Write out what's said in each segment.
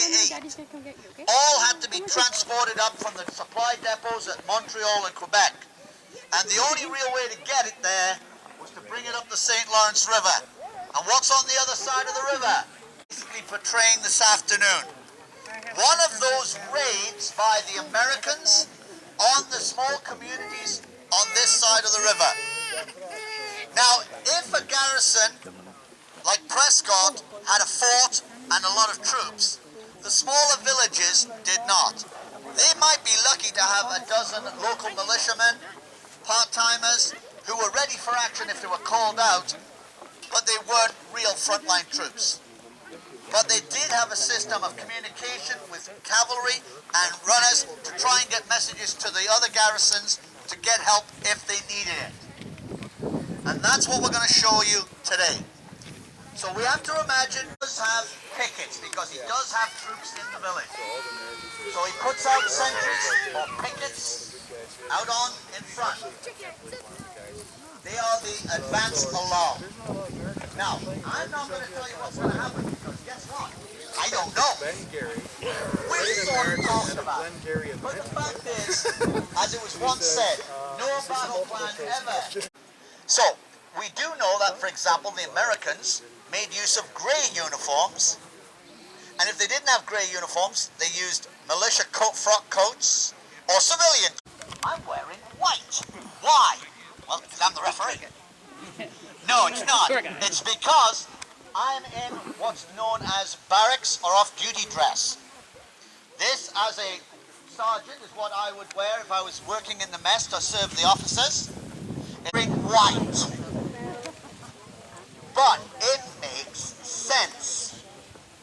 8. All had to be transported up from the supply depots at Montreal and Quebec. And the only real way to get it there was to bring it up the St. Lawrence River. And what's on the other side of the river? Basically portraying this afternoon. One of those raids by the Americans on the small communities on this side of the river. Now, if a garrison like Prescott had a fort and a lot of troops, the smaller villages did not. They might be lucky to have a dozen local militiamen, part-timers, who were ready for action if they were called out, but they weren't real frontline troops. But they did have a system of communication with cavalry and runners to try and get messages to the other garrisons to get help if they needed it. And that's what we're going to show you today. So we have to imagine he does have pickets because he does have troops in the village. So he puts out sentries or pickets out on in front. They are the advance alarm. Now, I'm not going to tell you what's going to happen because guess what? I don't know. We're sort of talking about it. But the fact is, as it was once said, no battle plan ever. So, we do know that, for example, the Americans made use of grey uniforms. And if they didn't have grey uniforms, they used militia frock coats or civilian. I'm wearing white. Why? Well, because I'm the referee. No, it's not. It's because I'm in what's known as barracks or off-duty dress. This, as a sergeant, is what I would wear if I was working in the mess to serve the officers. It's wearing white. But it makes sense.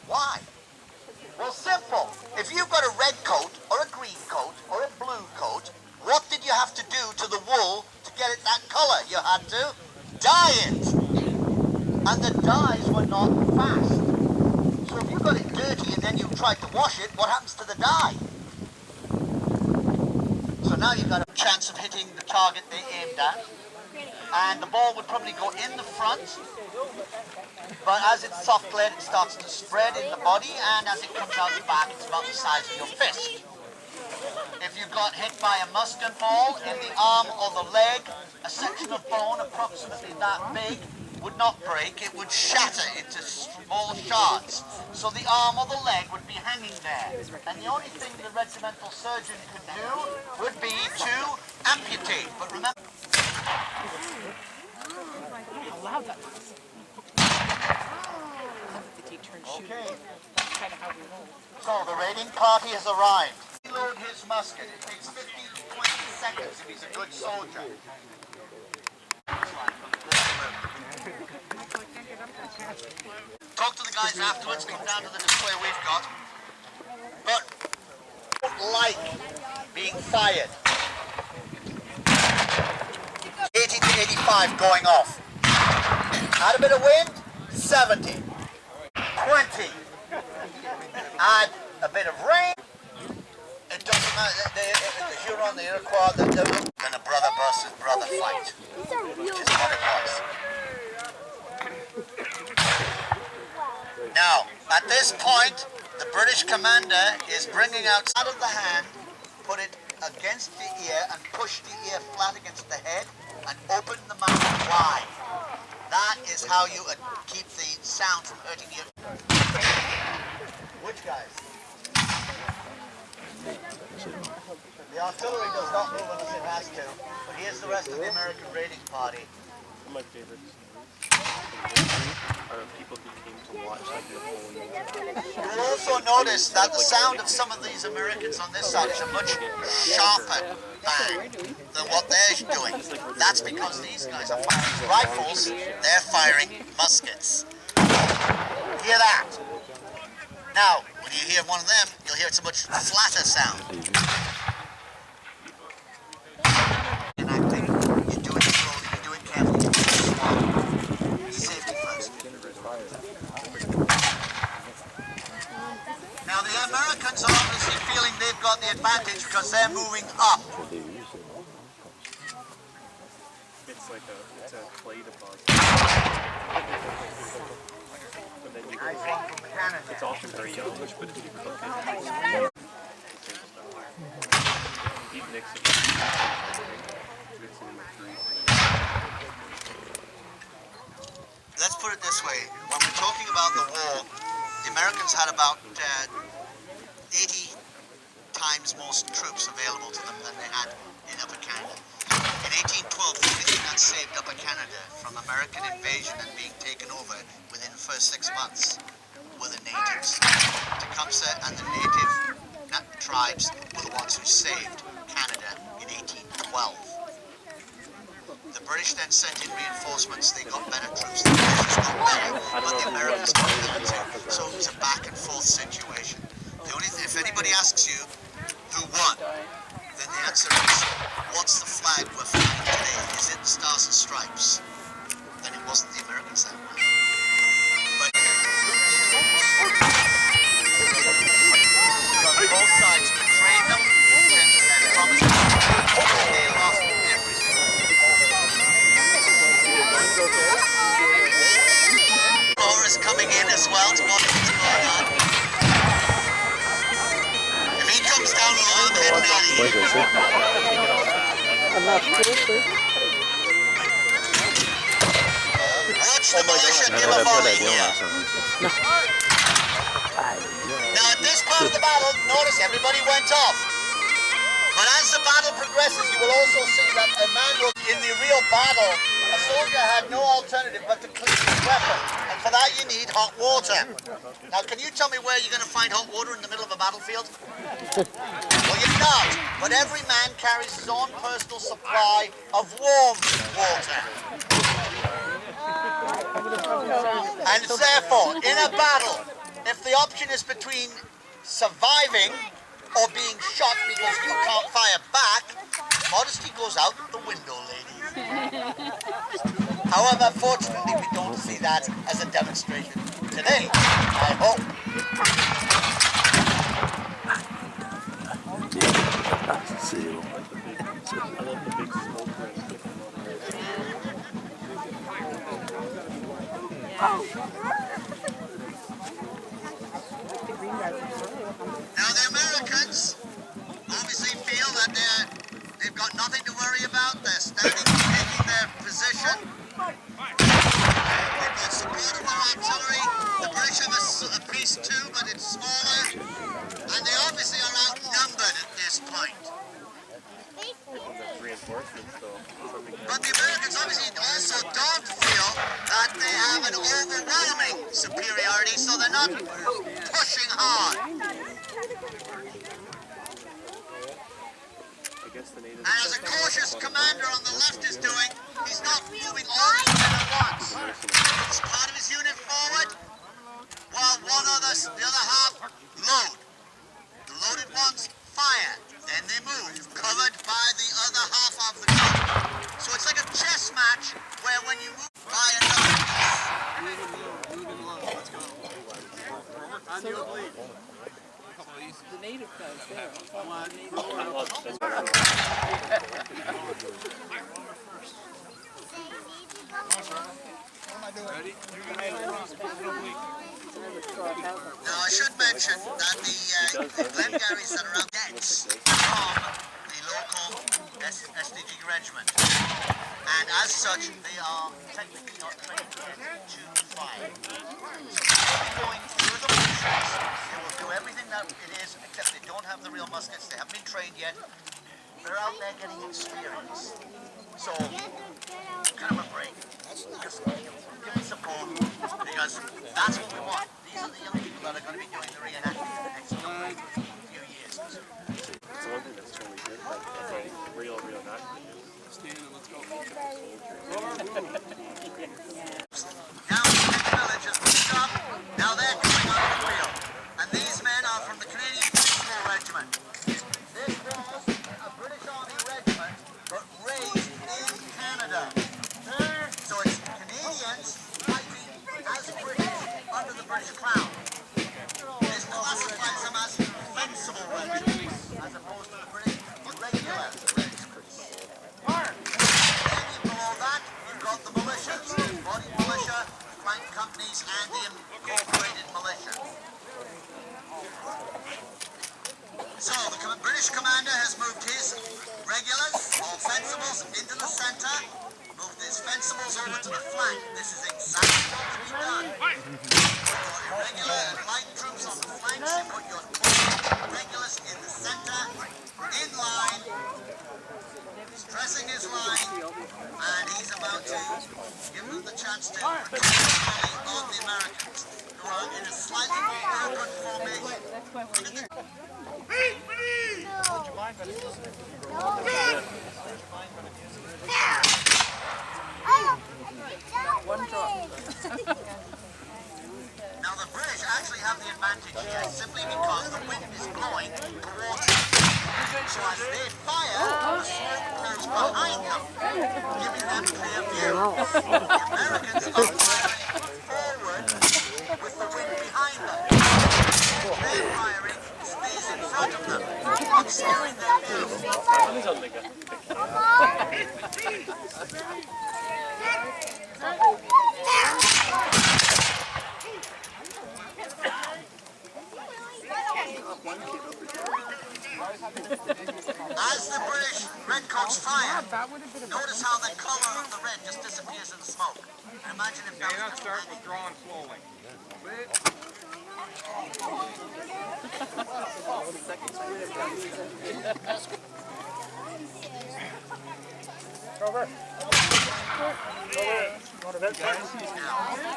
Why? Well, simple. If you've got a red coat, or a green coat, or a blue coat, what did you have to do to the wool to get it that color? You had to dye it. And the dyes were not fast. So if you got it dirty and then you tried to wash it, what happens to the dye? So now you've got a chance of hitting the target they aimed at. And the ball would probably go in the front. But as it's soft lead, it starts to spread in the body, and as it comes out the back, it's about the size of your fist. If you got hit by a musket ball in the arm or the leg, a section of bone approximately that big would not break, it would shatter into small shards. So the arm or the leg would be hanging there. And the only thing the regimental surgeon could do would be to amputate. But remember... How loud that was. Okay. That's kind of how we roll. So the raiding party has arrived. Reload his musket. It takes 15 to 20 seconds if he's a good soldier. Talk to the guys afterwards, come down to the display we've got. But don't like being fired. 80 to 85 going off. Add a bit of wind, 70. 20. Add a bit of rain. It doesn't matter. The Huron, the Iroquois, then a brother versus brother fight. Which is what it was. Now, at this point, the British commander is bringing out of the hand, put it against the ear and push the ear flat against the head and open the mouth wide. That is how you keep the sound from hurting you. Which guys? The artillery does not move unless it has to, but here's the rest of the American raiding party. My favorites are people who came to watch like the whole You will also notice that the sound of some of these Americans on this side is a much sharper bang than what they're doing. That's because these guys are firing rifles, they're firing muskets. Hear that? Now, when you hear one of them, you'll hear it's a much flatter sound. Enacting, you do it slowly, you do it carefully, you do it slowly. Safety first. Now the Americans are obviously feeling they've got the advantage because they're moving up. it's like a clay deposit. But then you Nice one from Canada. It's also very yellowish, but if you cook it, you mix it. Mix it in the grease. Let's put it this way. When we're talking about the war, the Americans had about 80 times more troops available to them than they had in Upper Canada. In 1812, the only thing that saved Upper Canada from American invasion and being taken over within the first 6 months were the natives. Tecumseh and the native tribes were the ones who saved Canada in 1812. The British then sent in reinforcements. They got better troops. The British got better, but the Americans got better. So it was a back and forth situation. If anybody asks you who won, then the answer is, what's the flag we're flying today? Is it the Stars and Stripes? Then it wasn't the Americans that won. But both sides betrayed them and promised them, and they lost everything. War is coming in as well to watch what's going on. If he comes down low, I'm heading out of here. Watch the militia give a volley here. Now at this part of the battle, notice everybody went off. But as the battle progresses, you will also see that a man will, in the real battle, a soldier had no alternative but to clean his weapon. And for that you need hot water. Now can you tell me where you're going to find hot water in the middle of a battlefield? Well, you're not. But every man carries his own personal supply of warm water. And therefore, in a battle, if the option is between surviving or being shot because you can't fire back, modesty goes out the window, ladies. However, fortunately, we don't see that as a demonstration today, I hope. I love the big smoke ring. Now the Americans obviously feel that they've got nothing to worry about. They're standing, taking their position. They've got support of their artillery. The British have a piece too, but it's smaller. And they obviously are outnumbered at this point. That's reinforcements, though. But the Americans obviously also don't feel that they have an overwhelming superiority, so they're not pushing hard. I guess the natives. And as a cautious commander on the left is doing, he's not moving all his men at once. He's part of his unit forward, while the other half load. The loaded ones fire, then they move, covered by the other half of the group. So it's like a chess match where when you move by another. Let's go. On your lead. The native guys there. Ready? Now I should mention that the Glengarrys that are out debts from the local SDG regiment, and as such they are technically not trained yet to fire. So they'll be going through the motions. They will do everything that it is, except they don't have the real muskets. They haven't been trained yet. They're out there getting experience. So kind of a break. Just give me support, because that's what we want. These are the young people that are going to be doing the reenactment in the next few years. It's one thing that's totally good, but it's like real not. Stand and let's go. Now the next village has moved up. Now they're coming on the wheel. And these men are from the Canadian Police Regiment. This was a British Army regiment, but raised in Canada. So it's Canadians fighting as British under the British Crown. This classifies them as defensible regiments, as opposed to the British regular regiments. Then below that, you've got the militias, body militia, flank companies, and the incorporated militia. regulars, all fencibles into the center. Move these fencibles over to the flank. This is exactly what to be done. Your irregular and light troops on the flanks. You put your regulars in the center, in line. He's dressing his line, and he's about to give them the chance to put the volley on the Americans, who are in a slightly more open formation. That's why we're here. One drop. Now the British actually have the advantage here simply because the wind is blowing towards them. So as they fire, the smoke pulls behind them, giving them clear view. The Americans are firing forward with the wind behind them. Their firing stays in front of them, obscuring their view. As the British redcoats fire, notice how the color of the red just disappears in the smoke. And imagine if that was hanging. Drawing slowly. Over. Want a vet pick?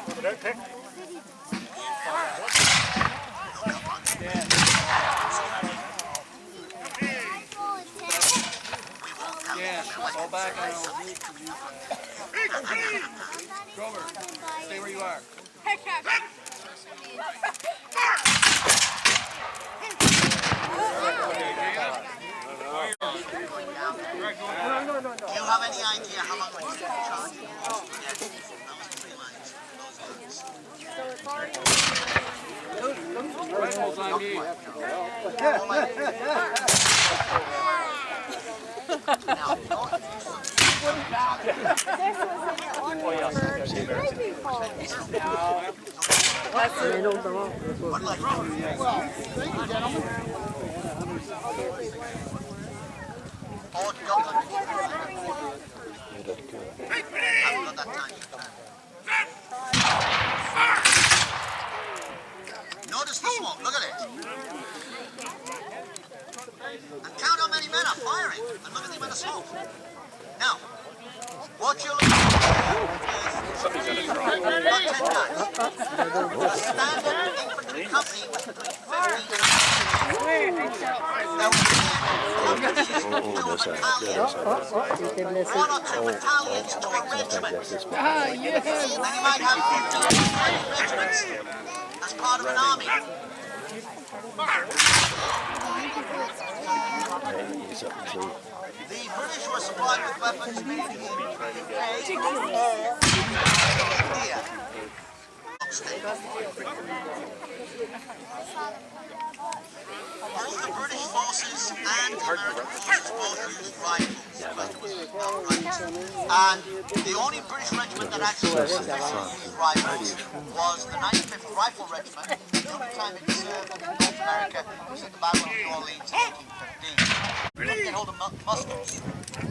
Want a vet pick? Yeah, fall back now. Grover, stay where you are. Do you have any idea how long it took to charge? Yes, that was 3 lines. Rifles on me. Now, don't notice the smoke, look at it. And count how many men are firing. And look at the amount of smoke. Now, what you're looking for is not 10 guys. A standard infantry company was between 50 and 100. There were one or two battalions to a regiment. And you might have 15 or 20 regiments as part of an army. The British were supplied with weapons made in the UK or India. Both the British forces and the American forces both used rifles. And the only British regiment that actually used rifles was the 95th Rifle Regiment. The only time it served in North America was at the Battle of New Orleans in 1815. They couldn't hold muskets,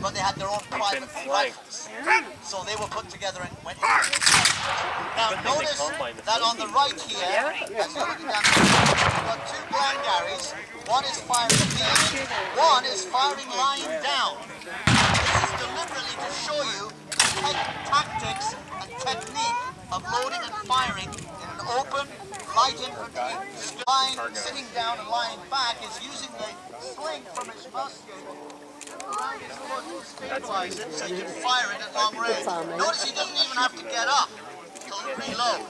but they had their own private rifles. So they were put together and went in. Now notice that on the right here, as you're looking down there, we've got 2 Glengarrys. One is firing in, one is firing lying down. This is deliberately to show you the tactics and technique of loading and firing in an open, light infantry. Sitting down and lying back is using the sling from his musket around his foot to stabilize it so he can fire it at long range. Notice he doesn't even have to get up to reload.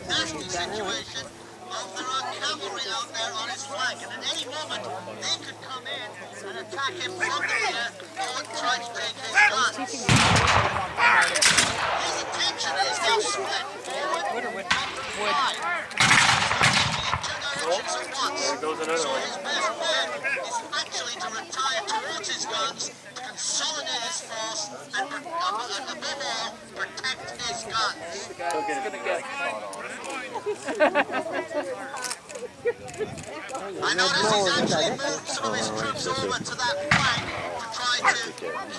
Nasty situation of there are cavalry out there on his flank, and at any moment they could come in and attack him from the rear or try to take his guns. objectives at once. So his best bet is actually to retire towards his guns, to consolidate his force, and above all, protect his guns. It's gonna get. I notice he's actually moved some of his troops over to that flank to try to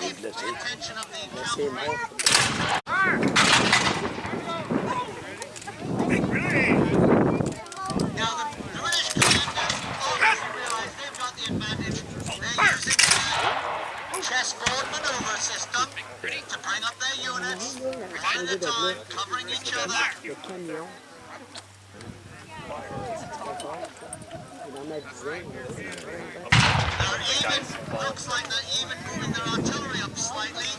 keep the attention of the cavalry. Now the British commanders obviously realise they've got the advantage. They're using the chessboard maneuver system to bring up their units one at a time, covering each other. Looks like they're even moving their artillery up slightly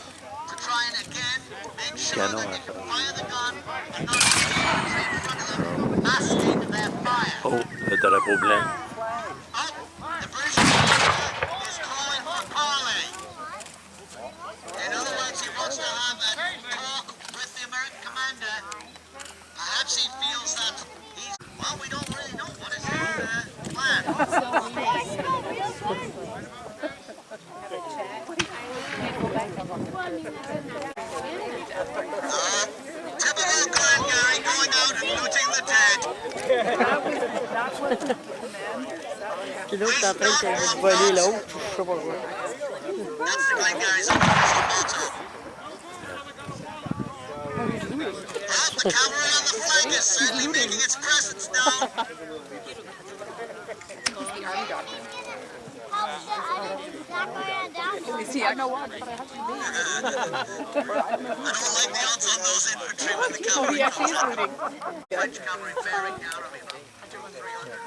to try and again make sure that they can fire the gun and not see the in front of them, masking their fire. Oh, le drapeau blanc. Oh, the British commander is calling for parley. In other words, he wants to have a talk with the American commander. Perhaps he feels that he's, well, we don't really know what is his plan. Typical Glengarry going out and looting the dead. Puis l'autre est en train de voler l'autre, je sais pas quoi. That's the Glengarry's official motto. Well, the cavalry on the flank is certainly making its presence known. See, I know what, but I have to leave. I don't like the odds on those infantry when the cavalry Yeah, comes she's up. looting. French cavalry bearing down on me about 200 or 300.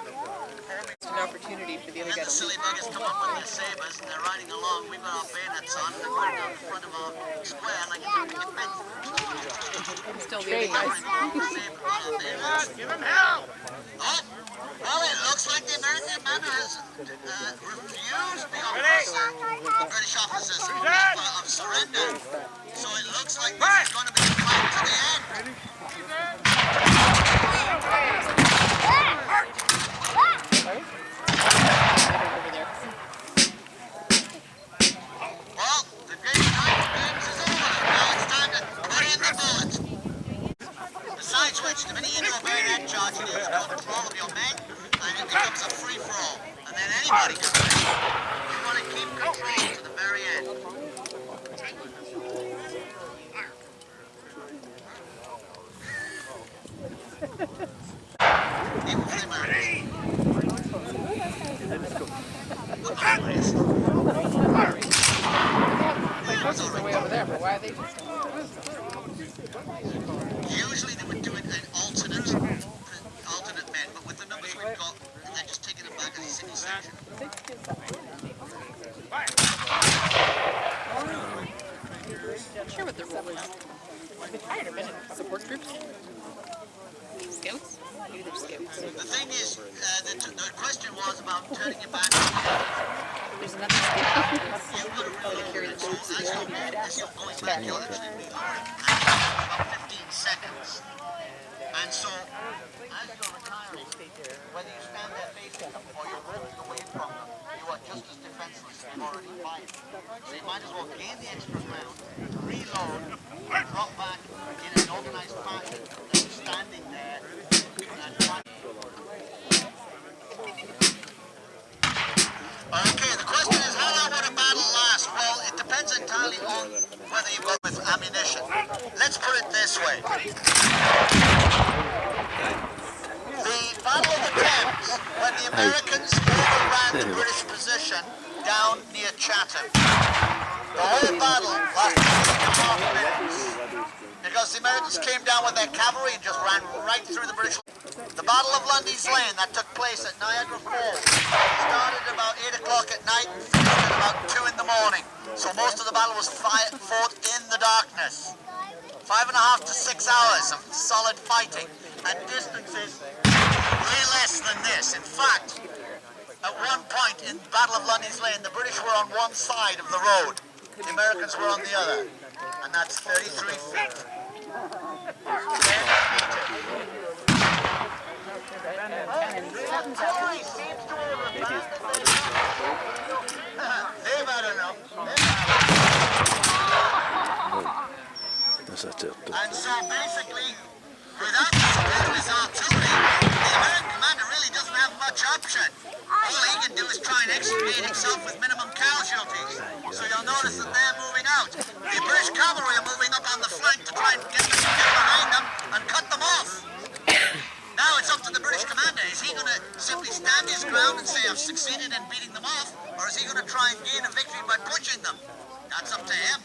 It's an opportunity for the other And guy the to silly leave. buggers come up with their sabers and they're riding along. We've got our bayonets on and they're going down in front of our square like a big men. I'm still leaving, guys. Give him hell! Oh, well, it looks like the American commander has refused the British officers of surrender. So it looks like this is going to be a fight to the end. Over there. Well, the great time for games is over. Now it's time to put in the bullet. Besides which, the minute you do a bayonet charge, you lose control of your men, and it becomes a free-for-all. And then anybody can win. You want to keep control to the very end. Even for the Americans. My coaches are way over there, but why are they just Usually they would do it in alternate men, but with the numbers we've got, they're just taking them back as a single section. not sure what their role is? They've hired a minute. Support troops? Scouts? Maybe they're scouts. The thing is, the question was about turning your back. There's another scout that's carry the troops. As you're going back, you'll actually be about 15 seconds. And so, as you're retiring, whether you stand there facing them or you're walking away from them, you are just as defenseless as you've already fired. So you might as well gain the extra ground, reload, drop back in an organized fashion, than standing there and trying. Okay, the question is, how long would a battle last? Well, it depends entirely on whether you go with ammunition. Let's put it this way. The Battle of the Thames, when the Americans overran the British position down near Chatham. The whole battle lasted 3.5 minutes because the Americans came down with their cavalry and just ran right through the British. The Battle of Lundy's Lane, that took place at Niagara Falls, started about 8 o'clock at night and finished at about 2 in the morning. So most of the battle was fought in the darkness. 5.5 to 6 hours of solid fighting at distances way less than this. In fact, at one point in the Battle of Lundy's Lane, the British were on one side of the road. The Americans were on the other. And that's 33 feet. Maybe his powder is They've had enough. That's a tip. And so basically, without the support of his artillery, the American commander really doesn't have much option. All he can do is try and extricate himself with minimum casualties. So you'll notice that they're moving out. The British cavalry are moving up on the flank to try and get behind them and cut them off. Now it's up to the British commander. Is he going to simply stand his ground and say, I've succeeded in beating them off? Or is he going to try and gain a victory by pushing them? That's up to him.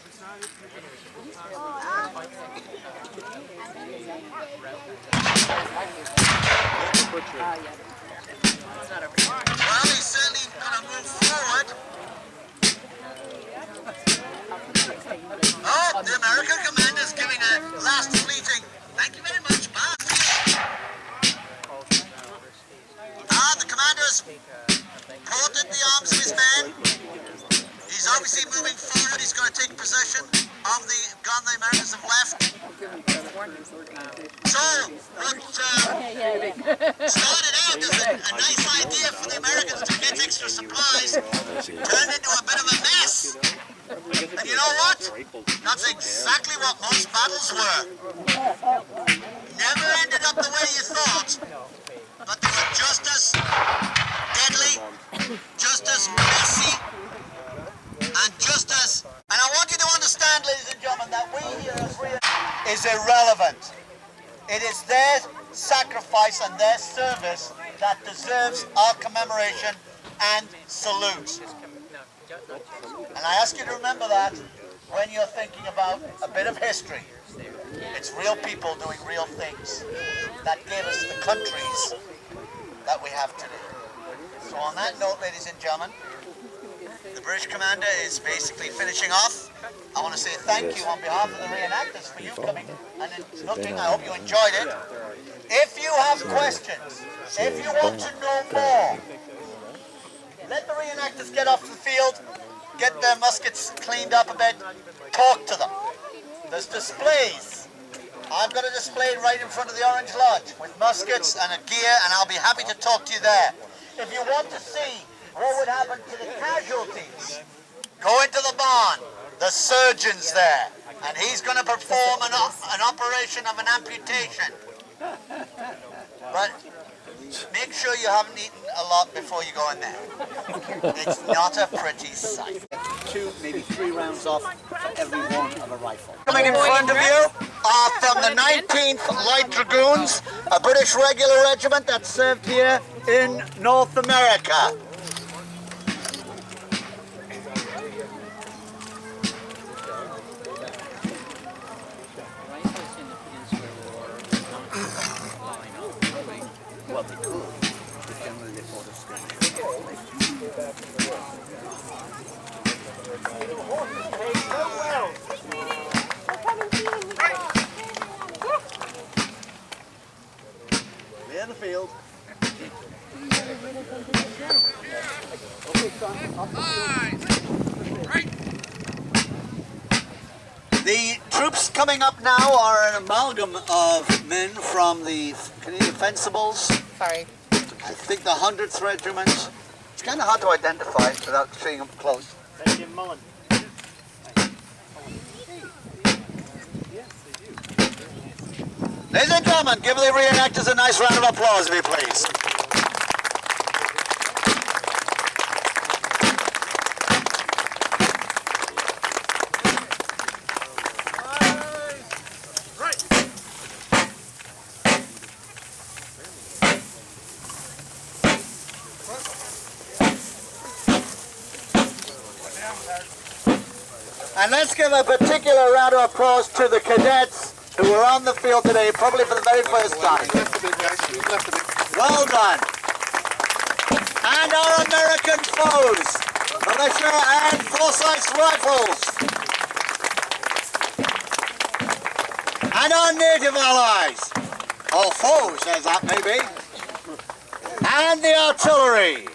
Well, he's certainly going to move forward. Oh, the American commander's giving a last fleeting, thank you very much, bye. The commander's ported the arms of his men. He's obviously moving forward. He's going to take possession of the gun the Americans have left. So, what started out as a nice idea for the Americans to get extra supplies turned into a bit of a mess. And you know what? That's exactly what most battles were. Never ended up the way you thought, but they were just as deadly, just as messy, and just as... And I want you to understand, ladies and gentlemen, that we here as real is irrelevant. It is their sacrifice and their service that deserves our commemoration and salute. And I ask you to remember that when you're thinking about a bit of history. It's real people doing real things that gave us the countries that we have today. So on that note, ladies and gentlemen, the British commander is basically finishing off. I want to say thank you on behalf of the reenactors for you coming and looking. I hope you enjoyed it. If you have questions, if you want to know more, let the reenactors get off the field, get their muskets cleaned up a bit, talk to them. There's displays. I've got a display right in front of the Orange Lodge with muskets and a gear, and I'll be happy to talk to you there. If you want to see what would happen to the casualties, go into the barn. The surgeon's there, and he's going to perform an operation of an amputation. But make sure you haven't eaten a lot before you go in there. It's not a pretty sight. 2, maybe 3 rounds off for every one of a rifle. Coming in front of you are from the 19th Light Dragoons, a British regular regiment that served here in North America. Well, they could, but generally they fought a skirmish. Clear the field. Okay, son, up the field. Right. The troops coming up now are an amalgam of men from the Canadian Fencibles. Sorry. I think the 100th Regiment. It's kind of hard to identify without seeing them close. Ladies and gentlemen, give the reenactors a nice round of applause, if you please. And let's give a particular round of applause to the cadets who were on the field today, probably for the very first time. Well done. And our American foes, militia and Forsyth's rifles. And our native allies, or foes as that may be. And the artillery.